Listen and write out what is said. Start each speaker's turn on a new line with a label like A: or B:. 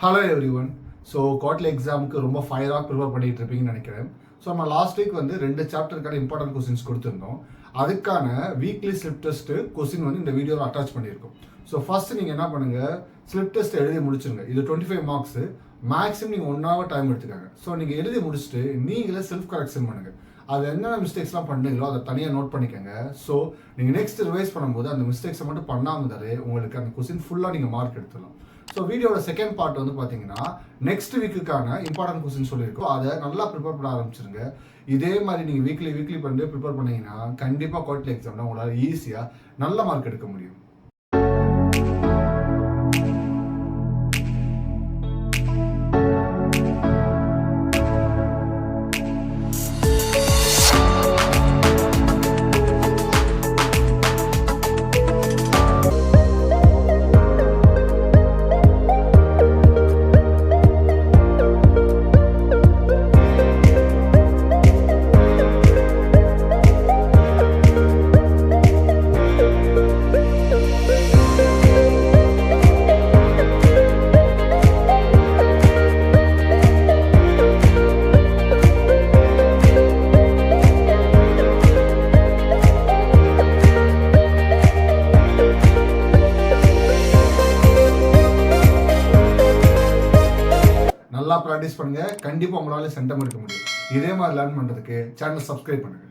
A: Hello every one. So quarterly எக்ஸாமுக்கு ரொம்ப ஃபயராக prepare பண்ணிட்டு இருப்பீங்கன்னு நினைக்கிறேன். ஸோ நம்ம லாஸ்ட் வீக் வந்து 2 சாப்டருக்கான இம்பார்ட்டன்ட் கொஸ்டின்ஸ் கொடுத்துருந்தோம். அதுக்கான வீக்லி ஸ்லிப் டெஸ்ட் கொஸ்டின் வந்து இந்த வீடியோவில் அட்டாச் பண்ணியிருக்கோம். ஸோ ஃபர்ஸ்ட் நீங்கள் என்ன பண்ணுங்கள், ஸ்லிப் டெஸ்ட் எழுதி முடிச்சுருங்க. இது 25 மார்க்ஸு. மேக்ஸிமம் நீங்கள் 1 hour டைம் எடுத்துக்காங்க. ஸோ நீங்கள் எழுதி முடிச்சுட்டு நீங்களே செல்ஃப் கரெக்ஷன் பண்ணுங்கள். அது என்னென்ன மிஸ்டேக்ஸ்லாம் பண்ணுறீங்களோ அதை தனியாக நோட் பண்ணிக்கோங்க. ஸோ நீங்கள் நெக்ஸ்ட் ரிவைஸ் பண்ணும்போது அந்த மிஸ்டேக்ஸை மட்டும் பண்ணாமல் தரே உங்களுக்கு அந்த கொஸ்டின் ஃபுல்லாக நீங்கள் மார்க் எடுத்துடலாம். ஸோ வீடியோட செகண்ட் பார்ட் வந்து பார்த்தீங்கன்னா நெக்ஸ்ட் வீக்குக்கான இம்பார்ட்டன்ட் கொஸ்டின் சொல்லியிருக்கோம். அதை நல்லா ப்ரிப்பேர் பண்ண ஆரம்பிச்சிருங்க. இதே மாதிரி நீங்கள் வீக்லி பண்ணி ப்ரிப்பேர் பண்ணீங்கன்னா கண்டிப்பாக குவார்டர்லி எக்ஸாம்னா உங்களால் ஈஸியாக நல்ல மார்க் எடுக்க முடியும். நல்லா ப்ராக்டிஸ் பண்ணுங்க. கண்டிப்பாக உங்களால சென்டம் எடுக்க முடியும். இதே மாதிரி லேர்ன் பண்ணுறதுக்கு சேனல் சப்ஸ்கிரைப் பண்ணுங்க.